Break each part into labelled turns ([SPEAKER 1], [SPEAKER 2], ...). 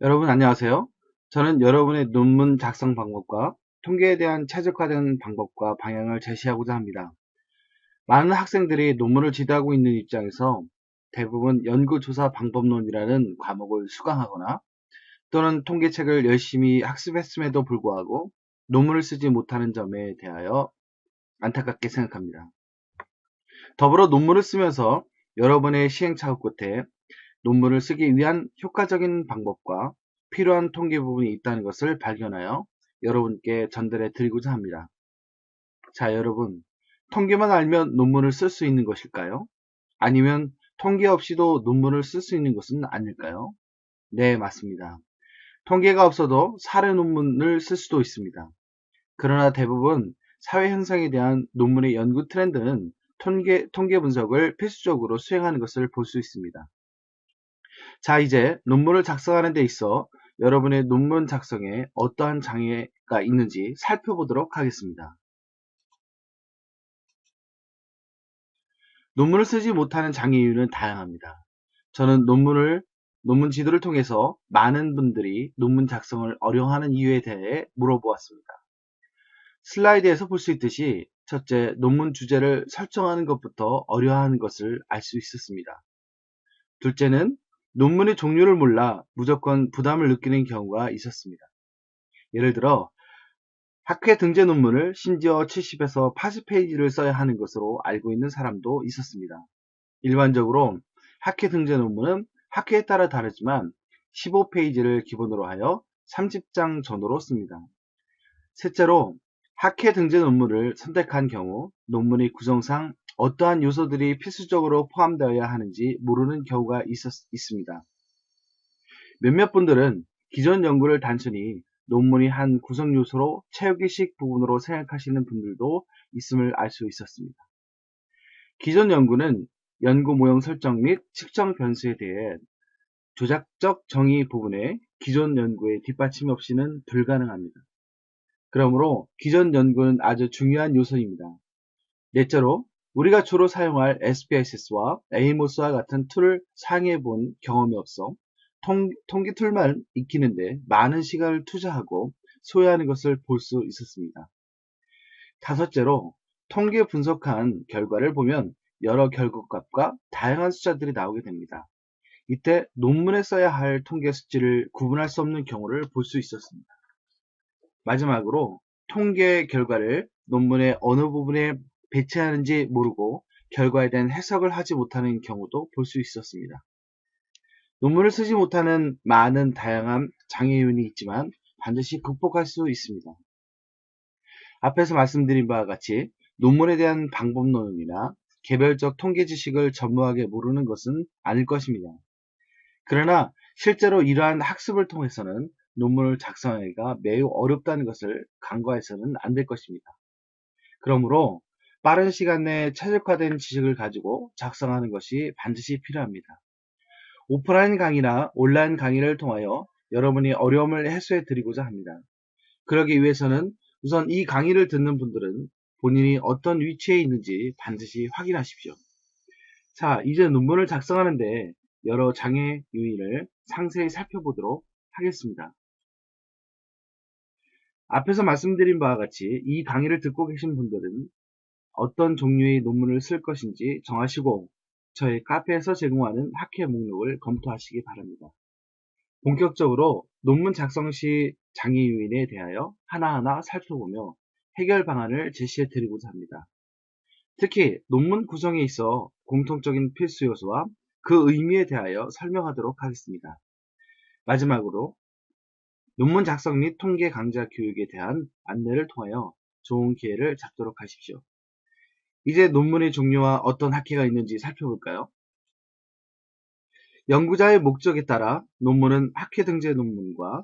[SPEAKER 1] 여러분 안녕하세요. 저는 여러분의 논문 작성 방법과 통계에 대한 최적화된 방법과 방향을 제시하고자 합니다. 많은 학생들이 논문을 지도하고 있는 입장에서 대부분 연구조사 방법론이라는 과목을 수강하거나 또는 통계책을 열심히 학습했음에도 불구하고 논문을 쓰지 못하는 점에 대하여 안타깝게 생각합니다. 더불어 논문을 쓰면서 여러분의 시행착오 끝에 논문을 쓰기 위한 효과적인 방법과 필요한 통계 부분이 있다는 것을 발견하여 여러분께 전달해 드리고자 합니다. 자, 여러분, 통계만 알면 논문을 쓸 수 있는 것일까요? 아니면 통계 없이도 논문을 쓸 수 있는 것은 아닐까요? 네, 맞습니다. 통계가 없어도 사례 논문을 쓸 수도 있습니다. 그러나 대부분 사회 현상에 대한 논문의 연구 트렌드는 통계 분석을 필수적으로 수행하는 것을 볼 수 있습니다. 자, 이제 논문을 작성하는 데 있어 여러분의 논문 작성에 어떠한 장애가 있는지 살펴보도록 하겠습니다. 논문을 쓰지 못하는 장애 이유는 다양합니다. 저는 논문 지도를 통해서 많은 분들이 논문 작성을 어려워하는 이유에 대해 물어보았습니다. 슬라이드에서 볼 수 있듯이 첫째, 논문 주제를 설정하는 것부터 어려워하는 것을 알 수 있었습니다. 둘째는 논문의 종류를 몰라 무조건 부담을 느끼는 경우가 있었습니다. 예를 들어 학회 등재 논문을 심지어 70에서 80페이지를 써야 하는 것으로 알고 있는 사람도 있었습니다. 일반적으로 학회 등재 논문은 학회에 따라 다르지만 15페이지를 기본으로 하여 30장 전후로 씁니다. 셋째로 학회 등재 논문을 선택한 경우 논문의 구성상 어떠한 요소들이 필수적으로 포함되어야 하는지 모르는 경우가 있습니다. 몇몇 분들은 기존 연구를 단순히 논문의 한 구성 요소로 채우기식 부분으로 생각하시는 분들도 있음을 알 수 있었습니다. 기존 연구는 연구 모형 설정 및 측정 변수에 대해 조작적 정의 부분에 기존 연구의 뒷받침이 없이는 불가능합니다. 그러므로 기존 연구는 아주 중요한 요소입니다. 넷째로 우리가 주로 사용할 SPSS와 에이모스와 같은 툴을 사용해 본 경험이 없어 통계 툴만 익히는데 많은 시간을 투자하고 소요하는 것을 볼 수 있었습니다. 다섯째로 통계 분석한 결과를 보면 여러 결과값과 다양한 숫자들이 나오게 됩니다. 이때 논문에 써야 할 통계 수치를 구분할 수 없는 경우를 볼 수 있었습니다. 마지막으로 통계 결과를 논문의 어느 부분에 배치하는지 모르고 결과에 대한 해석을 하지 못하는 경우도 볼 수 있었습니다. 논문을 쓰지 못하는 많은 다양한 장애 요인이 있지만 반드시 극복할 수 있습니다. 앞에서 말씀드린 바와 같이 논문에 대한 방법론이나 개별적 통계 지식을 전무하게 모르는 것은 아닐 것입니다. 그러나 실제로 이러한 학습을 통해서는 논문을 작성하기가 매우 어렵다는 것을 간과해서는 안 될 것입니다. 그러므로 빠른 시간 내에 최적화된 지식을 가지고 작성하는 것이 반드시 필요합니다. 오프라인 강의나 온라인 강의를 통하여 여러분이 어려움을 해소해 드리고자 합니다. 그러기 위해서는 우선 이 강의를 듣는 분들은 본인이 어떤 위치에 있는지 반드시 확인하십시오. 자, 이제 논문을 작성하는데 여러 장애 요인을 상세히 살펴보도록 하겠습니다. 앞에서 말씀드린 바와 같이 이 강의를 듣고 계신 분들은 어떤 종류의 논문을 쓸 것인지 정하시고 저희 카페에서 제공하는 학회 목록을 검토하시기 바랍니다. 본격적으로 논문 작성 시 장애 요인에 대하여 하나하나 살펴보며 해결 방안을 제시해 드리고자 합니다. 특히 논문 구성에 있어 공통적인 필수 요소와 그 의미에 대하여 설명하도록 하겠습니다. 마지막으로 논문 작성 및 통계 강좌 교육에 대한 안내를 통하여 좋은 기회를 잡도록 하십시오. 이제 논문의 종류와 어떤 학회가 있는지 살펴볼까요? 연구자의 목적에 따라 논문은 학회 등재 논문과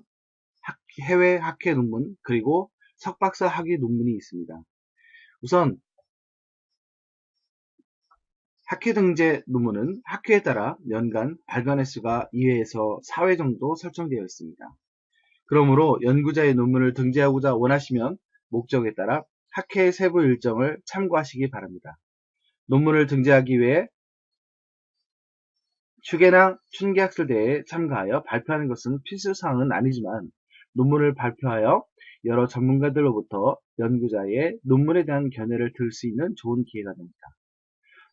[SPEAKER 1] 해외 학회 논문 그리고 석박사 학위 논문이 있습니다. 우선 학회 등재 논문은 학회에 따라 연간 발간 횟수가 2회에서 4회 정도 설정되어 있습니다. 그러므로 연구자의 논문을 등재하고자 원하시면 목적에 따라 학회의 세부 일정을 참고하시기 바랍니다. 논문을 등재하기 위해 휴게나 춘기학술대회에 참가하여 발표하는 것은 필수사항은 아니지만 논문을 발표하여 여러 전문가들로부터 연구자의 논문에 대한 견해를 들을 수 있는 좋은 기회가 됩니다.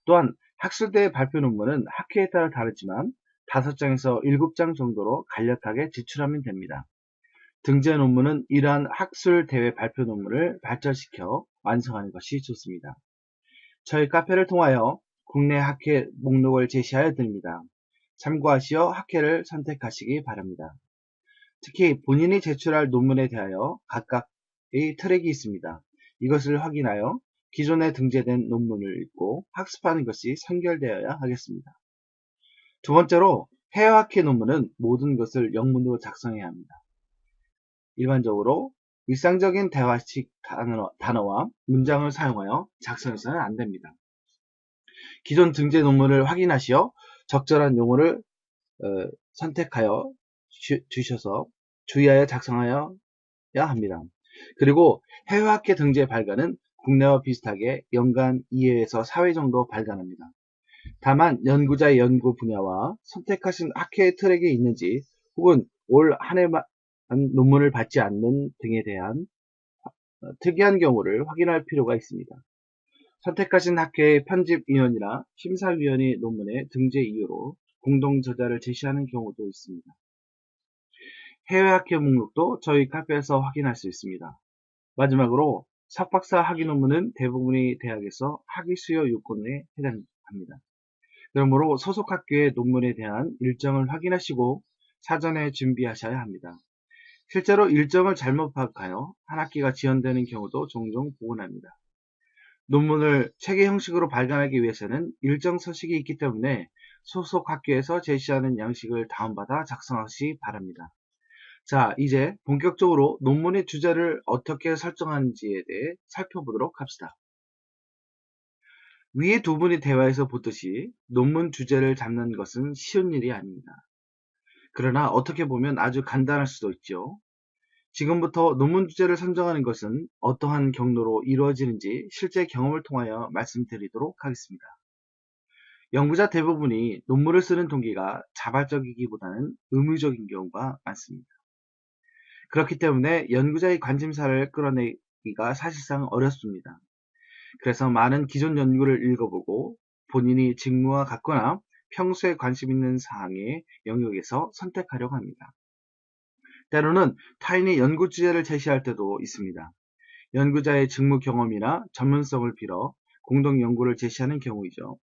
[SPEAKER 1] 또한 학술대회 발표 논문은 학회에 따라 다르지만 5장에서 7장 정도로 간략하게 제출하면 됩니다. 등재 논문은 이러한 학술대회 발표 논문을 발전시켜 완성하는 것이 좋습니다. 저희 카페를 통하여 국내 학회 목록을 제시하여 드립니다. 참고하시어 학회를 선택하시기 바랍니다. 특히 본인이 제출할 논문에 대하여 각각의 트랙이 있습니다. 이것을 확인하여 기존에 등재된 논문을 읽고 학습하는 것이 선결되어야 하겠습니다. 두 번째로 해외학회 논문은 모든 것을 영문으로 작성해야 합니다. 일반적으로 일상적인 대화식 단어와 문장을 사용하여 작성해서는 안 됩니다. 기존 등재 논문을 확인하시어 적절한 용어를 선택하여 주셔서 주의하여 작성하여야 합니다. 그리고 해외학회 등재 발간은 국내와 비슷하게 연간 2회에서 4회 정도 발간합니다. 다만 연구자의 연구 분야와 선택하신 학회의 트랙이 있는지 혹은 올 한 해만 논문을 받지 않는 등에 대한 특이한 경우를 확인할 필요가 있습니다. 선택하신 학회의 편집위원이나 심사위원이 논문의 등재 이유로 공동 저자를 제시하는 경우도 있습니다. 해외 학회 목록도 저희 카페에서 확인할 수 있습니다. 마지막으로 석박사 학위 논문은 대부분의 대학에서 학위 수요 요건에 해당합니다. 그러므로 소속 학교의 논문에 대한 일정을 확인하시고 사전에 준비하셔야 합니다. 실제로 일정을 잘못 파악하여 한 학기가 지연되는 경우도 종종 보곤 합니다. 논문을 체계 형식으로 발간하기 위해서는 일정 서식이 있기 때문에 소속 학교에서 제시하는 양식을 다운받아 작성하시기 바랍니다. 자, 이제 본격적으로 논문의 주제를 어떻게 설정하는지에 대해 살펴보도록 합시다. 위에 두 분이 대화에서 보듯이 논문 주제를 잡는 것은 쉬운 일이 아닙니다. 그러나 어떻게 보면 아주 간단할 수도 있죠. 지금부터 논문 주제를 선정하는 것은 어떠한 경로로 이루어지는지 실제 경험을 통하여 말씀드리도록 하겠습니다. 연구자 대부분이 논문을 쓰는 동기가 자발적이기보다는 의무적인 경우가 많습니다. 그렇기 때문에 연구자의 관심사를 끌어내기가 사실상 어렵습니다. 그래서 많은 기존 연구를 읽어보고 본인이 직무와 같거나 평소에 관심 있는 사항의 영역에서 선택하려고 합니다. 때로는 타인이 연구 주제를 제시할 때도 있습니다. 연구자의 직무 경험이나 전문성을 빌어 공동 연구를 제시하는 경우이죠.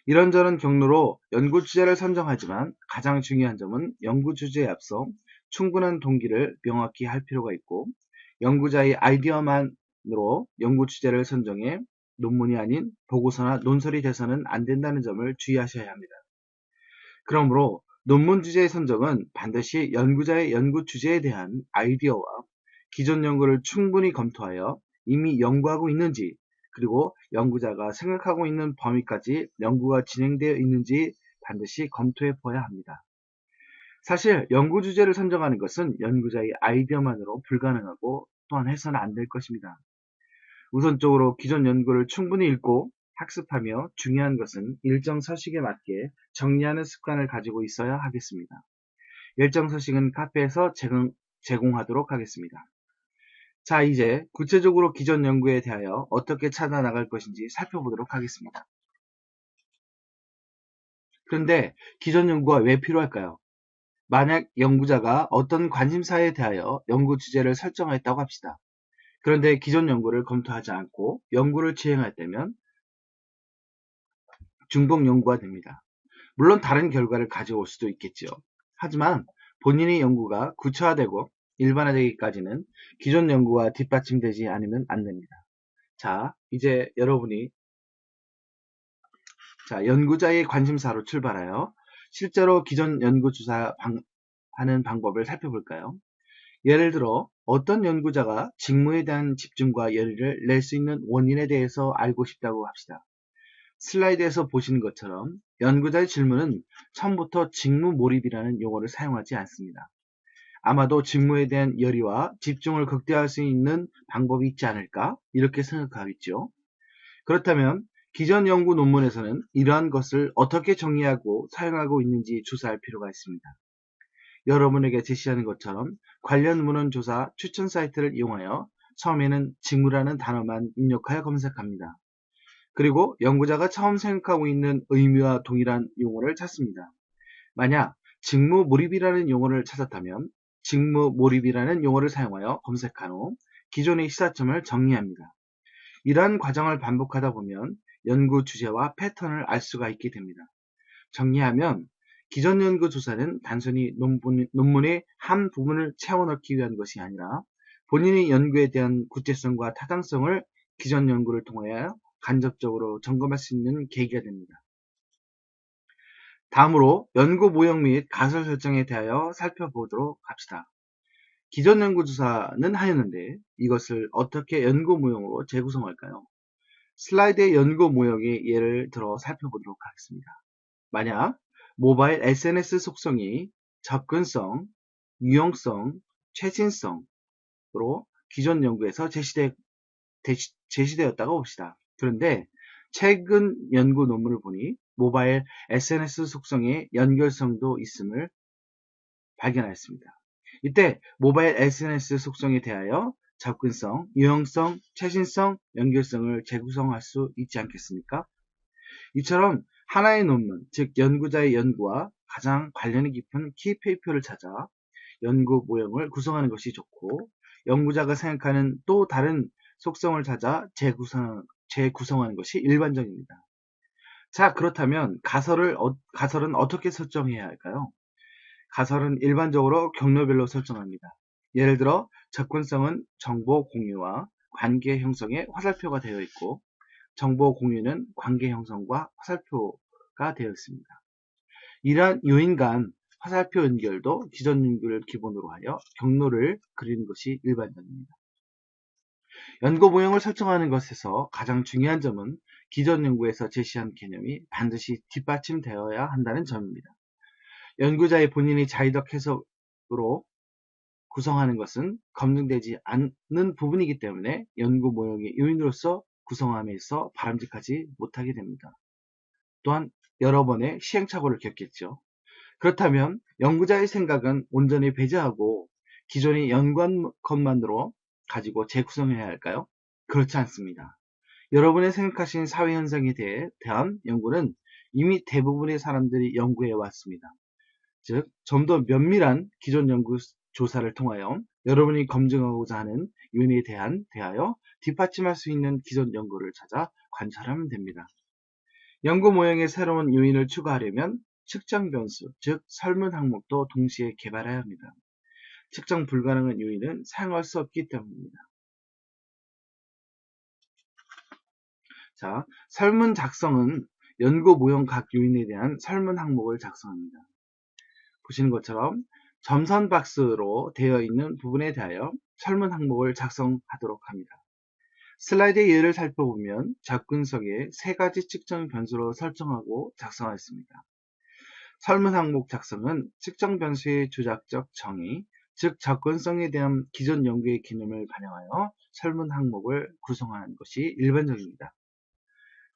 [SPEAKER 1] 이런저런 경로로 연구 주제를 선정하지만 가장 중요한 점은 연구 주제에 앞서 충분한 동기를 명확히 할 필요가 있고 연구자의 아이디어만으로 연구 주제를 선정해 논문이 아닌 보고서나 논설이 돼서는 안 된다는 점을 주의하셔야 합니다. 그러므로 논문 주제의 선정은 반드시 연구자의 연구 주제에 대한 아이디어와 기존 연구를 충분히 검토하여 이미 연구하고 있는지 그리고 연구자가 생각하고 있는 범위까지 연구가 진행되어 있는지 반드시 검토해 보아야 합니다. 사실 연구 주제를 선정하는 것은 연구자의 아이디어만으로 불가능하고 또한 해서는 안 될 것입니다. 우선적으로 기존 연구를 충분히 읽고 학습하며 중요한 것은 일정 서식에 맞게 정리하는 습관을 가지고 있어야 하겠습니다. 일정 서식은 카페에서 제공하도록 하겠습니다. 자, 이제 구체적으로 기존 연구에 대하여 어떻게 찾아나갈 것인지 살펴보도록 하겠습니다. 그런데 기존 연구가 왜 필요할까요? 만약 연구자가 어떤 관심사에 대하여 연구 주제를 설정하였다고 합시다. 그런데 기존 연구를 검토하지 않고 연구를 진행할 때면 중복 연구가 됩니다. 물론 다른 결과를 가져올 수도 있겠죠. 하지만 본인의 연구가 구체화되고 일반화되기까지는 기존 연구와 뒷받침되지 않으면 안 됩니다. 자, 이제 여러분이 연구자의 관심사로 출발하여 실제로 기존 연구 주사하는 방법을 살펴볼까요? 예를 들어 어떤 연구자가 직무에 대한 집중과 열의를 낼 수 있는 원인에 대해서 알고 싶다고 합시다. 슬라이드에서 보시는 것처럼 연구자의 질문은 처음부터 직무 몰입이라는 용어를 사용하지 않습니다. 아마도 직무에 대한 열의와 집중을 극대화할 수 있는 방법이 있지 않을까 이렇게 생각하겠죠. 그렇다면 기존 연구 논문에서는 이러한 것을 어떻게 정리하고 사용하고 있는지 조사할 필요가 있습니다. 여러분에게 제시하는 것처럼 관련 문헌 조사 추천 사이트를 이용하여 처음에는 직무라는 단어만 입력하여 검색합니다. 그리고 연구자가 처음 생각하고 있는 의미와 동일한 용어를 찾습니다. 만약 직무 몰입이라는 용어를 찾았다면 직무 몰입이라는 용어를 사용하여 검색한 후 기존의 시사점을 정리합니다. 이러한 과정을 반복하다 보면 연구 주제와 패턴을 알 수가 있게 됩니다. 정리하면 기존 연구 조사는 단순히 논문의 한 부분을 채워넣기 위한 것이 아니라 본인의 연구에 대한 구체성과 타당성을 기존 연구를 통하여 간접적으로 점검할 수 있는 계기가 됩니다. 다음으로 연구 모형 및 가설 설정에 대하여 살펴보도록 합시다. 기존 연구 조사는 하였는데 이것을 어떻게 연구 모형으로 재구성할까요? 슬라이드의 연구 모형의 예를 들어 살펴보도록 하겠습니다. 만약 모바일 SNS 속성이 접근성, 유용성, 최신성으로 기존 연구에서 제시되었다고 봅시다. 그런데 최근 연구 논문을 보니 모바일 SNS 속성의 연결성도 있음을 발견하였습니다. 이때 모바일 SNS 속성에 대하여 접근성, 유용성, 최신성, 연결성을 재구성할 수 있지 않겠습니까? 이처럼 하나의 논문, 즉 연구자의 연구와 가장 관련이 깊은 키페이퍼를 찾아 연구 모형을 구성하는 것이 좋고, 연구자가 생각하는 또 다른 속성을 찾아 재구성하는 것이 일반적입니다. 자, 그렇다면 가설은 어떻게 설정해야 할까요? 가설은 일반적으로 경로별로 설정합니다. 예를 들어 접근성은 정보 공유와 관계 형성에 화살표가 되어 있고, 정보 공유는 관계 형성과 화살표가 되어 있습니다. 이러한 요인 간 화살표 연결도 기존 연구를 기본으로 하여 경로를 그리는 것이 일반적입니다. 연구 모형을 설정하는 것에서 가장 중요한 점은 기존 연구에서 제시한 개념이 반드시 뒷받침되어야 한다는 점입니다. 연구자의 본인의 자의적 해석으로 구성하는 것은 검증되지 않는 부분이기 때문에 연구 모형의 요인으로서 구성함에 있어 바람직하지 못하게 됩니다. 또한 여러 번의 시행착오를 겪겠죠. 그렇다면 연구자의 생각은 온전히 배제하고 기존의 연구한 것만으로 가지고 재구성해야 할까요? 그렇지 않습니다. 여러분의 생각하신 사회현상에 대한 연구는 이미 대부분의 사람들이 연구해 왔습니다. 즉, 좀 더 면밀한 기존 연구 조사를 통하여 여러분이 검증하고자 하는 요인에 대하여 뒷받침할 수 있는 기존 연구를 찾아 관찰하면 됩니다. 연구 모형에 새로운 요인을 추가하려면 측정 변수, 즉 설문 항목도 동시에 개발해야 합니다. 측정 불가능한 요인은 사용할 수 없기 때문입니다. 자, 설문 작성은 연구 모형 각 요인에 대한 설문 항목을 작성합니다. 보시는 것처럼 점선 박스로 되어 있는 부분에 대하여 설문 항목을 작성하도록 합니다. 슬라이드의 예를 살펴보면 접근성에 세 가지 측정 변수로 설정하고 작성하였습니다. 설문 항목 작성은 측정 변수의 조작적 정의, 즉 접근성에 대한 기존 연구의 개념을 반영하여 설문 항목을 구성하는 것이 일반적입니다.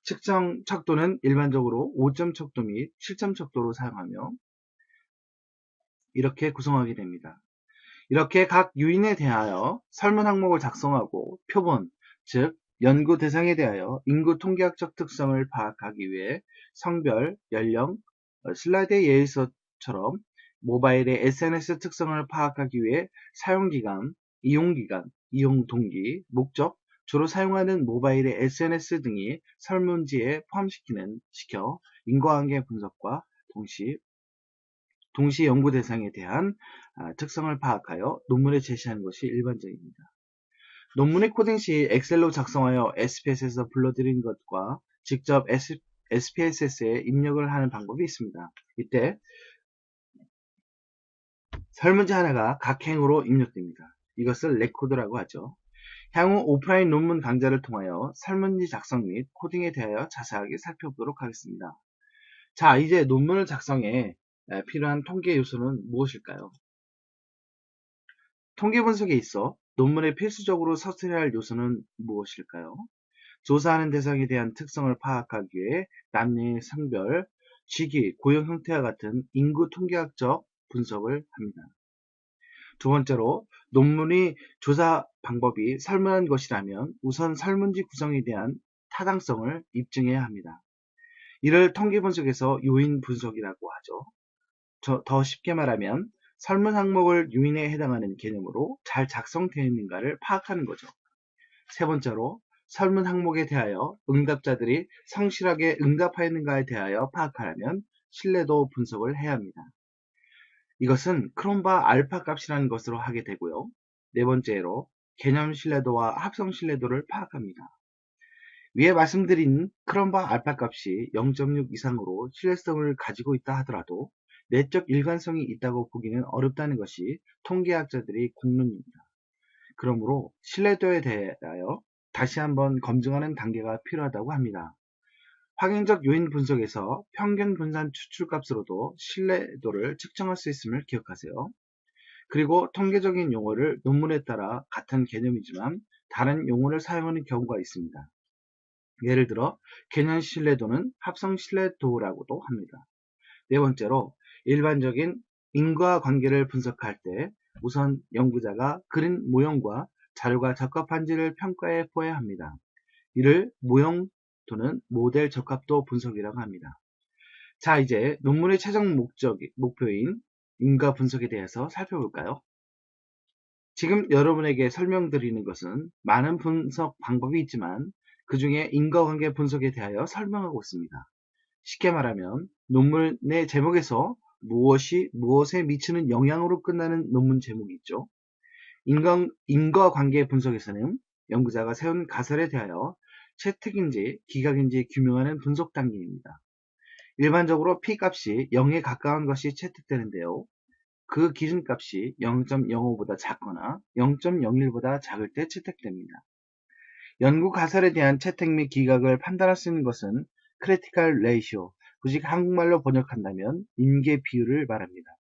[SPEAKER 1] 측정 척도는 일반적으로 5점 척도 및 7점 척도로 사용하며 이렇게 구성하게 됩니다. 이렇게 각 요인에 대하여 설문 항목을 작성하고 표본, 즉 연구 대상에 대하여 인구 통계학적 특성을 파악하기 위해 성별, 연령, 슬라이드의 예에서처럼 모바일의 SNS 특성을 파악하기 위해 사용기간, 이용기간, 이용동기, 목적, 주로 사용하는 모바일의 SNS 등이 설문지에 포함시켜 인과관계 분석과 동시 연구 대상에 대한 특성을 파악하여 논문에 제시하는 것이 일반적입니다. 논문의 코딩 시 엑셀로 작성하여 SPSS에서 불러들인 것과 직접 SPSS에 입력을 하는 방법이 있습니다. 이때 설문지 하나가 각 행으로 입력됩니다. 이것을 레코드라고 하죠. 향후 오프라인 논문 강좌를 통하여 설문지 작성 및 코딩에 대하여 자세하게 살펴보도록 하겠습니다. 자, 이제 논문을 작성해 필요한 통계 요소는 무엇일까요? 통계 분석에 있어 논문에 필수적으로 서술해야 할 요소는 무엇일까요? 조사하는 대상에 대한 특성을 파악하기 위해 남녀의 성별, 직위, 고용 형태와 같은 인구 통계학적 분석을 합니다. 두 번째로 논문의 조사 방법이 설문한 것이라면 우선 설문지 구성에 대한 타당성을 입증해야 합니다. 이를 통계 분석에서 요인 분석이라고 하죠. 더 쉽게 말하면 설문 항목을 요인에 해당하는 개념으로 잘 작성되어 있는가를 파악하는 거죠. 세 번째로 설문 항목에 대하여 응답자들이 성실하게 응답하였는가에 대하여 파악하려면 신뢰도 분석을 해야 합니다. 이것은 크롬바 알파 값이라는 것으로 하게 되고요. 네 번째로 개념 신뢰도와 합성 신뢰도를 파악합니다. 위에 말씀드린 크롬바 알파 값이 0.6 이상으로 신뢰성을 가지고 있다 하더라도 내적 일관성이 있다고 보기는 어렵다는 것이 통계학자들의 공론입니다. 그러므로 신뢰도에 대하여 다시 한번 검증하는 단계가 필요하다고 합니다. 확인적 요인 분석에서 평균 분산 추출값으로도 신뢰도를 측정할 수 있음을 기억하세요. 그리고 통계적인 용어를 논문에 따라 같은 개념이지만 다른 용어를 사용하는 경우가 있습니다. 예를 들어 개념 신뢰도는 합성 신뢰도라고도 합니다. 네 번째로 일반적인 인과관계를 분석할 때 우선 연구자가 그린 모형과 자료가 적합한지를 평가해 보아야 합니다. 이를 모형 또는 모델 적합도 분석이라고 합니다. 자, 이제 논문의 최종 목표인 인과 분석에 대해서 살펴볼까요? 지금 여러분에게 설명드리는 것은 많은 분석 방법이 있지만 그 중에 인과관계 분석에 대하여 설명하고 있습니다. 쉽게 말하면 논문의 제목에서 무엇이 무엇에 미치는 영향으로 끝나는 논문 제목이 있죠. 인과관계 분석에서는 연구자가 세운 가설에 대하여 채택인지 기각인지 규명하는 분석 단계입니다. 일반적으로 P값이 0에 가까운 것이 채택되는데요. 그 기준값이 0.05보다 작거나 0.01보다 작을 때 채택됩니다. 연구 가설에 대한 채택 및 기각을 판단할 수 있는 것은 크리티컬 레이시오, 굳이 한국말로 번역한다면 임계 비율을 말합니다.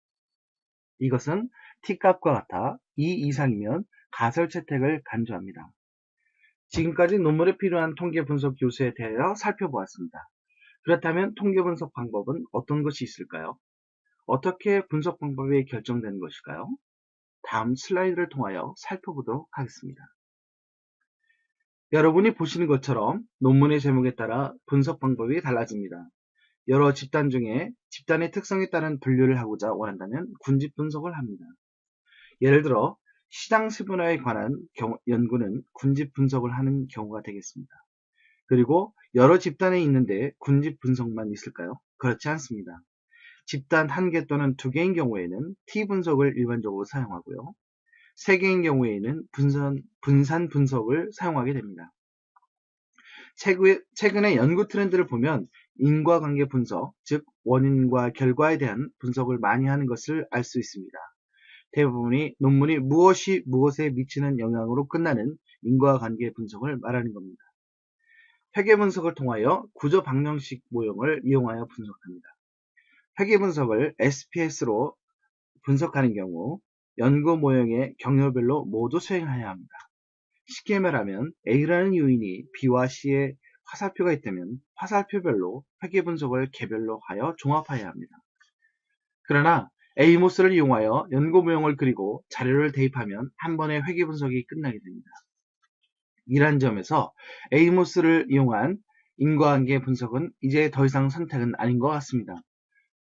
[SPEAKER 1] 이것은 T값과 같아 2 이상이면 가설 채택을 간주합니다. 지금까지 논문에 필요한 통계 분석 요소에 대하여 살펴보았습니다. 그렇다면 통계 분석 방법은 어떤 것이 있을까요? 어떻게 분석 방법이 결정되는 것일까요? 다음 슬라이드를 통하여 살펴보도록 하겠습니다. 여러분이 보시는 것처럼 논문의 제목에 따라 분석 방법이 달라집니다. 여러 집단 중에 집단의 특성에 따른 분류를 하고자 원한다면 군집 분석을 합니다. 예를 들어 시장 세분화에 관한 연구는 군집 분석을 하는 경우가 되겠습니다. 그리고 여러 집단에 있는데 군집 분석만 있을까요? 그렇지 않습니다. 집단 1개 또는 2개인 경우에는 T 분석을 일반적으로 사용하고요. 3개인 경우에는 분산 분석을 사용하게 됩니다. 최근의 연구 트렌드를 보면 인과관계 분석, 즉 원인과 결과에 대한 분석을 많이 하는 것을 알 수 있습니다. 대부분이 논문이 무엇이 무엇에 미치는 영향으로 끝나는 인과관계 분석을 말하는 겁니다. 회계 분석을 통하여 구조 방정식 모형을 이용하여 분석합니다. 회계 분석을 SPS로 분석하는 경우 연구 모형의 경로별로 모두 수행해야 합니다. 쉽게 말하면 A라는 요인이 B와 C에 화살표가 있다면 화살표별로 회계 분석을 개별로 하여 종합해야 합니다. 그러나 A모스를 이용하여 연구 모형을 그리고 자료를 대입하면 한 번에 회계 분석이 끝나게 됩니다. 이런 점에서 A모스를 이용한 인과관계 분석은 이제 더 이상 선택은 아닌 것 같습니다.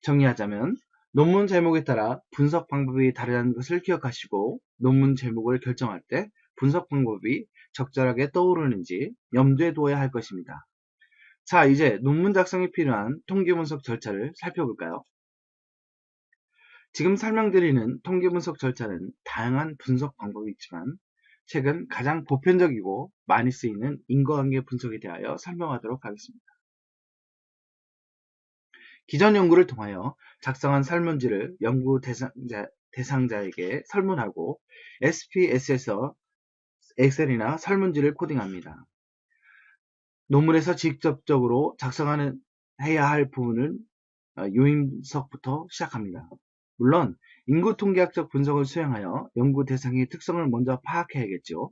[SPEAKER 1] 정리하자면 논문 제목에 따라 분석 방법이 다르다는 것을 기억하시고 논문 제목을 결정할 때 분석 방법이 적절하게 떠오르는지 염두에 두어야 할 것입니다. 자, 이제 논문 작성에 필요한 통계 분석 절차를 살펴볼까요? 지금 설명드리는 통계 분석 절차는 다양한 분석 방법이 있지만 최근 가장 보편적이고 많이 쓰이는 인과관계 분석에 대하여 설명하도록 하겠습니다. 기존 연구를 통하여 작성한 설문지를 연구 대상자에게 설문하고 SPS에서 엑셀이나 설문지를 코딩합니다. 논문에서 직접적으로 해야 할 부분은 요인석부터 시작합니다. 물론 인구 통계학적 분석을 수행하여 연구 대상의 특성을 먼저 파악해야겠죠.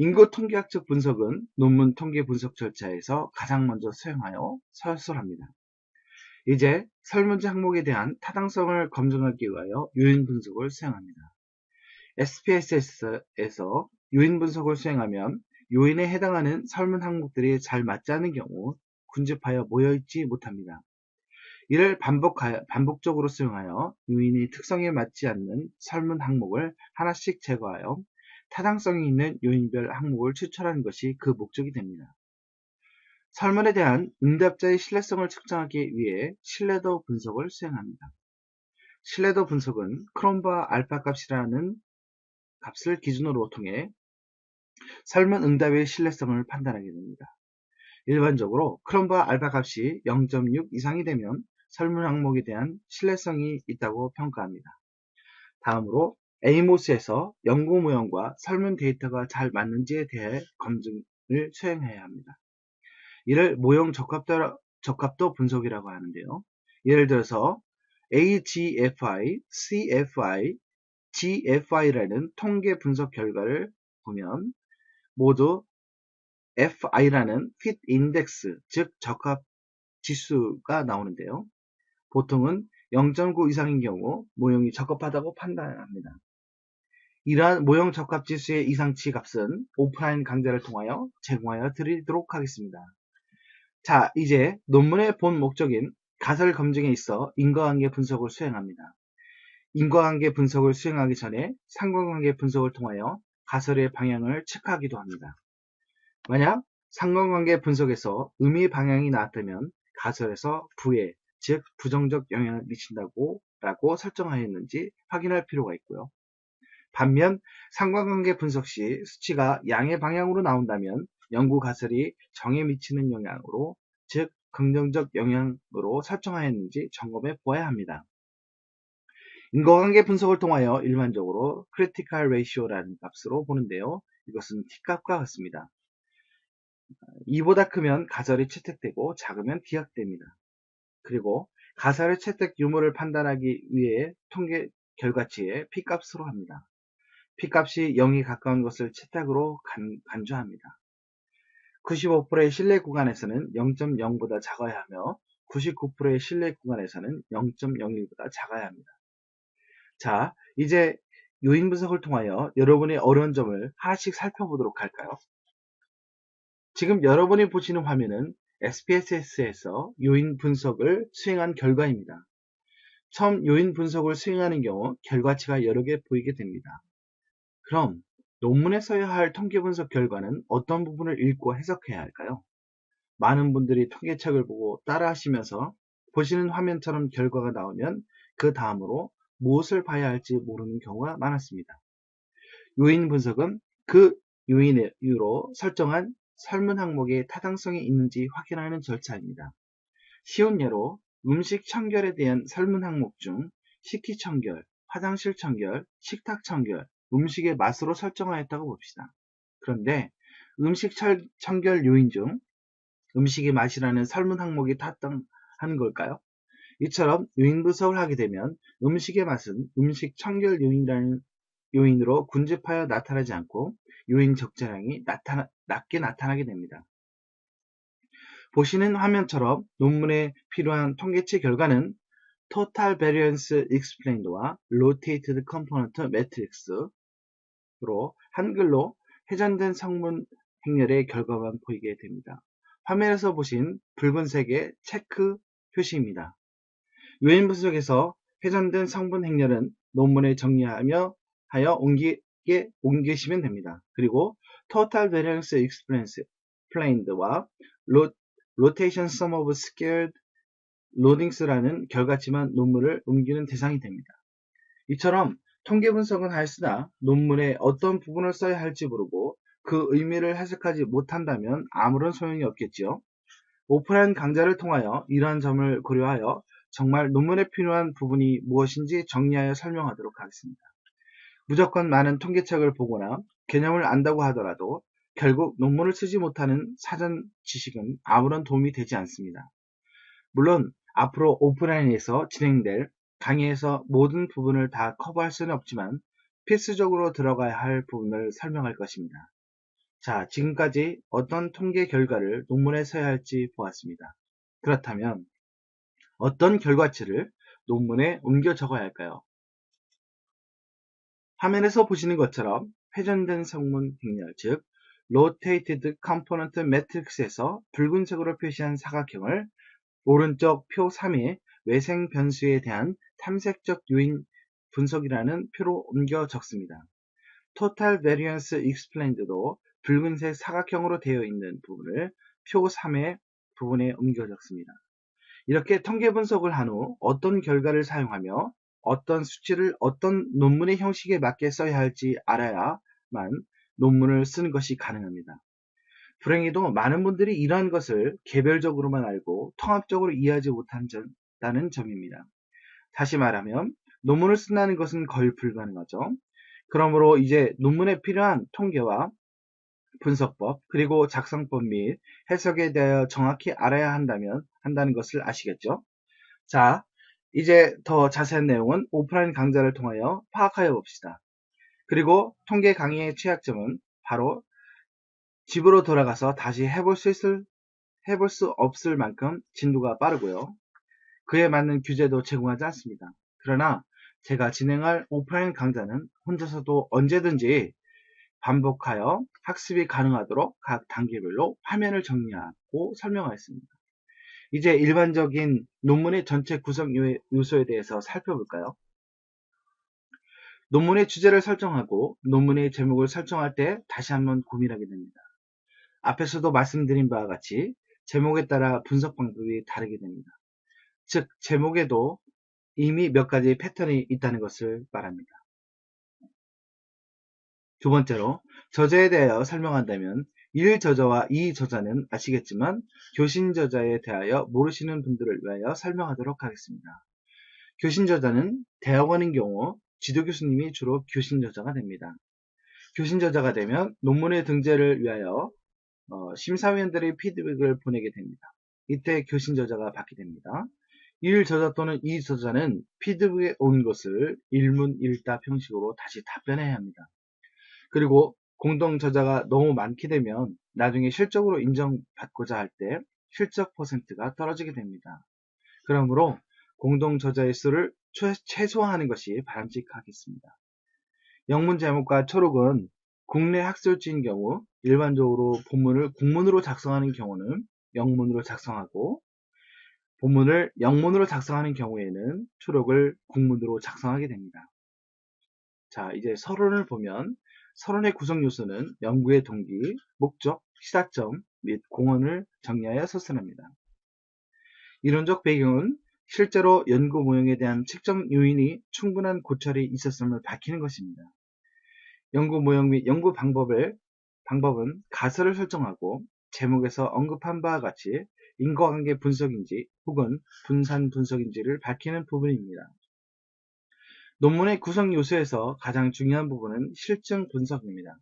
[SPEAKER 1] 인구 통계학적 분석은 논문 통계 분석 절차에서 가장 먼저 수행하여 서술합니다. 이제 설문지 항목에 대한 타당성을 검증하기 위하여 요인 분석을 수행합니다. SPSS에서 요인 분석을 수행하면 요인에 해당하는 설문 항목들이 잘 맞지 않는 경우 군집하여 모여있지 못합니다. 이를 반복적으로 수행하여 요인의 특성에 맞지 않는 설문 항목을 하나씩 제거하여 타당성이 있는 요인별 항목을 추출하는 것이 그 목적이 됩니다. 설문에 대한 응답자의 신뢰성을 측정하기 위해 신뢰도 분석을 수행합니다. 신뢰도 분석은 크롬바 알파 값이라는 값을 기준으로 통해 설문 응답의 신뢰성을 판단하게 됩니다. 일반적으로 크롬바 알파 값이 0.6 이상이 되면 설문 항목에 대한 신뢰성이 있다고 평가합니다. 다음으로 에이모스에서 연구 모형과 설문 데이터가 잘 맞는지에 대해 검증을 수행해야 합니다. 이를 모형 적합도 분석이라고 하는데요. 예를 들어서 AGFI, CFI, GFI라는 통계 분석 결과를 보면 모두 FI라는 fit index, 즉 적합 지수가 나오는데요. 보통은 0.9 이상인 경우 모형이 적합하다고 판단합니다. 이러한 모형 적합 지수의 이상치 값은 오프라인 강좌를 통하여 제공하여 드리도록 하겠습니다. 자, 이제 논문의 본 목적인 가설 검증에 있어 인과관계 분석을 수행합니다. 인과관계 분석을 수행하기 전에 상관관계 분석을 통하여 가설의 방향을 체크하기도 합니다. 만약 상관관계 분석에서 의미 방향이 나왔다면 가설에서 부해, 즉 부정적 영향을 미친다고 설정하였는지 확인할 필요가 있고요. 반면 상관관계 분석 시 수치가 양의 방향으로 나온다면 연구 가설이 정에 미치는 영향으로, 즉 긍정적 영향으로 설정하였는지 점검해 보아야 합니다. 인과관계 분석을 통하여 일반적으로 critical ratio라는 값으로 보는데요. 이것은 t값과 같습니다. 2보다 크면 가설이 채택되고 작으면 기각됩니다. 그리고 가설의 채택 유무를 판단하기 위해 통계 결과치의 p값으로 합니다. p값이 0이 가까운 것을 채택으로 간주합니다. 95%의 신뢰 구간에서는 0.0보다 작아야 하며 99%의 신뢰 구간에서는 0.01보다 작아야 합니다. 자, 이제 요인 분석을 통하여 여러분의 어려운 점을 하나씩 살펴보도록 할까요? 지금 여러분이 보시는 화면은 SPSS에서 요인 분석을 수행한 결과입니다. 처음 요인 분석을 수행하는 경우 결과치가 여러 개 보이게 됩니다. 그럼 논문에 써야 할 통계 분석 결과는 어떤 부분을 읽고 해석해야 할까요? 많은 분들이 통계책을 보고 따라 하시면서 보시는 화면처럼 결과가 나오면 그 다음으로 무엇을 봐야 할지 모르는 경우가 많았습니다. 요인 분석은 그 요인으로 설정한 설문 항목의 타당성이 있는지 확인하는 절차입니다. 쉬운 예로 음식 청결에 대한 설문 항목 중 식기 청결, 화장실 청결, 식탁 청결, 음식의 맛으로 설정하였다고 봅시다. 그런데 음식 청결 요인 중 음식의 맛이라는 설문 항목이 타당한 걸까요? 이처럼 요인 분석을 하게 되면 음식의 맛은 음식 청결 요인으로 군집하여 나타나지 않고 요인 적재량이 낮게 나타나게 됩니다. 보시는 화면처럼 논문에 필요한 통계치 결과는 Total Variance Explained와 Rotated Component Matrix로 한글로 회전된 성분 행렬의 결과만 보이게 됩니다. 화면에서 보신 붉은색의 체크 표시입니다. 요인 분석에서 회전된 성분 행렬은 논문에 정리하여 옮기시면 됩니다. 그리고 Total Variance Explained와 Rotation Sum of Squared Loadings라는 결과치만 논문을 옮기는 대상이 됩니다. 이처럼 통계 분석은 하였으나 논문에 어떤 부분을 써야 할지 모르고 그 의미를 해석하지 못한다면 아무런 소용이 없겠지요. 오프라인 강좌를 통하여 이러한 점을 고려하여 정말 논문에 필요한 부분이 무엇인지 정리하여 설명하도록 하겠습니다. 무조건 많은 통계책을 보거나 개념을 안다고 하더라도 결국 논문을 쓰지 못하는 사전 지식은 아무런 도움이 되지 않습니다. 물론 앞으로 오프라인에서 진행될 강의에서 모든 부분을 다 커버할 수는 없지만 필수적으로 들어가야 할 부분을 설명할 것입니다. 자, 지금까지 어떤 통계 결과를 논문에 써야 할지 보았습니다. 그렇다면 어떤 결과치를 논문에 옮겨 적어야 할까요? 화면에서 보시는 것처럼 회전된 성문 행렬, 즉 Rotated Component Matrix에서 붉은색으로 표시한 사각형을 오른쪽 표 3의 외생 변수에 대한 탐색적 요인 분석이라는 표로 옮겨 적습니다. Total Variance Explained도 붉은색 사각형으로 되어 있는 부분을 표 3의 부분에 옮겨 적습니다. 이렇게 통계 분석을 한 후 어떤 결과를 사용하며 어떤 수치를 어떤 논문의 형식에 맞게 써야 할지 알아야만 논문을 쓰는 것이 가능합니다. 불행히도 많은 분들이 이러한 것을 개별적으로만 알고 통합적으로 이해하지 못한다는 점입니다. 다시 말하면 논문을 쓴다는 것은 거의 불가능하죠. 그러므로 이제 논문에 필요한 통계와 분석법, 그리고 작성법 및 해석에 대하여 정확히 알아야 한다는 것을 아시겠죠? 자, 이제 더 자세한 내용은 오프라인 강좌를 통하여 파악하여 봅시다. 그리고 통계 강의의 취약점은 바로 집으로 돌아가서 다시 해볼 수 없을 만큼 진도가 빠르고요. 그에 맞는 규제도 제공하지 않습니다. 그러나 제가 진행할 오프라인 강좌는 혼자서도 언제든지 반복하여 학습이 가능하도록 각 단계별로 화면을 정리하고 설명하였습니다. 이제 일반적인 논문의 전체 구성 요소에 대해서 살펴볼까요? 논문의 주제를 설정하고 논문의 제목을 설정할 때 다시 한번 고민하게 됩니다. 앞에서도 말씀드린 바와 같이 제목에 따라 분석 방법이 다르게 됩니다. 즉, 제목에도 이미 몇 가지 패턴이 있다는 것을 말합니다. 두 번째로, 저자에 대하여 설명한다면 1저자와 2저자는 아시겠지만 교신저자에 대하여 모르시는 분들을 위하여 설명하도록 하겠습니다. 교신저자는 대학원인 경우 지도교수님이 주로 교신저자가 됩니다. 교신저자가 되면 논문의 등재를 위하여 심사위원들의 피드백을 보내게 됩니다. 이때 교신저자가 받게 됩니다. 1저자 또는 2저자는 피드백에 온 것을 일문일답 형식으로 다시 답변해야 합니다. 그리고 공동저자가 너무 많게 되면 나중에 실적으로 인정받고자 할 때 실적 퍼센트가 떨어지게 됩니다. 그러므로 공동저자의 수를 최소화하는 것이 바람직하겠습니다. 영문 제목과 초록은 국내 학술지인 경우 일반적으로 본문을 국문으로 작성하는 경우는 영문으로 작성하고 본문을 영문으로 작성하는 경우에는 초록을 국문으로 작성하게 됩니다. 자, 이제 서론을 보면 서론의 구성 요소는 연구의 동기, 목적, 시사점 및 공헌을 정리하여 서술합니다. 이론적 배경은 실제로 연구 모형에 대한 측정 요인이 충분한 고찰이 있었음을 밝히는 것입니다. 연구 모형 및 연구 방법은 가설을 설정하고 제목에서 언급한 바와 같이 인과관계 분석인지 혹은 분산 분석인지를 밝히는 부분입니다. 논문의 구성 요소에서 가장 중요한 부분은 실증 분석입니다.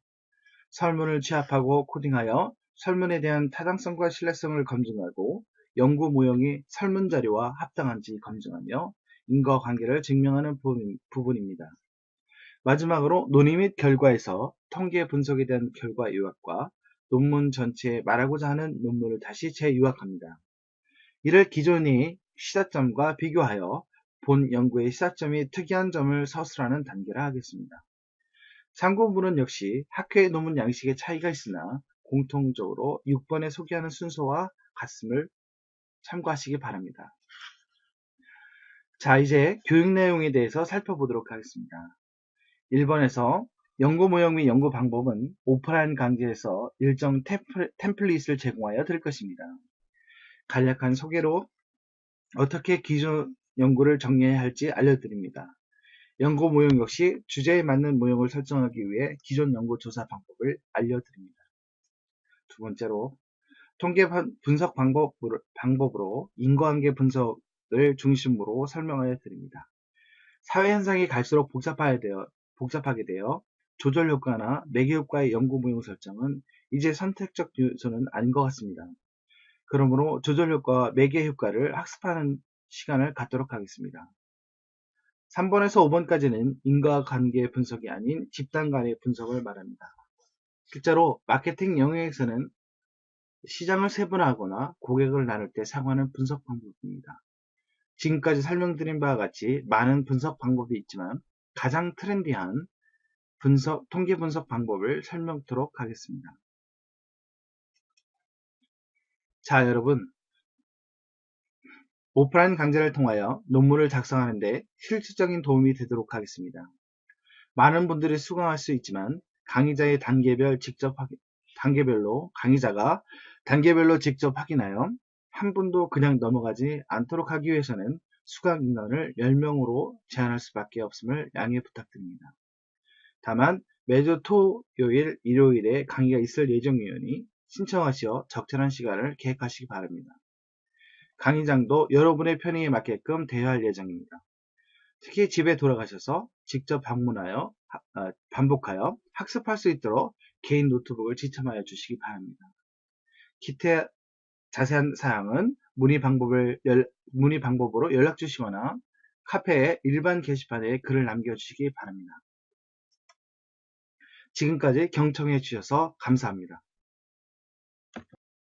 [SPEAKER 1] 설문을 취합하고 코딩하여 설문에 대한 타당성과 신뢰성을 검증하고 연구 모형이 설문 자료와 합당한지 검증하며 인과관계를 증명하는 부분입니다. 마지막으로 논의 및 결과에서 통계 분석에 대한 결과 요약과 논문 전체에 말하고자 하는 논문을 다시 재요약합니다. 이를 기존의 시사점과 비교하여 본 연구의 시사점이 특이한 점을 서술하는 단계라 하겠습니다. 참고문은 역시 학회의 논문 양식의 차이가 있으나 공통적으로 6번에 소개하는 순서와 같음을 참고하시기 바랍니다. 자, 이제 교육 내용에 대해서 살펴보도록 하겠습니다. 1번에서 연구 모형 및 연구 방법은 오프라인 강좌에서 일정 템플릿을 제공하여 드릴 것입니다. 간략한 소개로 어떻게 기존 연구를 정리해야 할지 알려드립니다. 연구 모형 역시 주제에 맞는 모형을 설정하기 위해 기존 연구 조사 방법을 알려드립니다. 두 번째로 통계 분석 방법으로 인과관계 분석을 중심으로 설명하여 드립니다. 사회현상이 갈수록 복잡하게 되어 조절 효과나 매개 효과의 연구 모형 설정은 이제 선택적 요소는 아닌 것 같습니다. 그러므로 조절 효과와 매개 효과를 학습하는 시간을 갖도록 하겠습니다. 3번에서 5번까지는 인과관계 분석이 아닌 집단 간의 분석을 말합니다. 실제로 마케팅 영역에서는 시장을 세분화하거나 고객을 나눌 때 사용하는 분석 방법입니다. 지금까지 설명드린 바와 같이 많은 분석 방법이 있지만 가장 트렌디한 통계 분석 방법을 설명드리도록 하겠습니다. 자, 여러분, 오프라인 강좌를 통하여 논문을 작성하는 데 실질적인 도움이 되도록 하겠습니다. 많은 분들이 수강할 수 있지만 강의자가 단계별로 직접 확인하여 한 분도 그냥 넘어가지 않도록 하기 위해서는 수강 인원을 10명으로 제한할 수밖에 없음을 양해 부탁드립니다. 다만 매주 토요일, 일요일에 강의가 있을 예정이오니 신청하시어 적절한 시간을 계획하시기 바랍니다. 강의장도 여러분의 편의에 맞게끔 대여할 예정입니다. 특히 집에 돌아가셔서 직접 반복하여 학습할 수 있도록 개인 노트북을 지참하여 주시기 바랍니다. 기타 자세한 사항은 문의 방법으로 연락 주시거나 카페의 일반 게시판에 글을 남겨주시기 바랍니다. 지금까지 경청해 주셔서 감사합니다.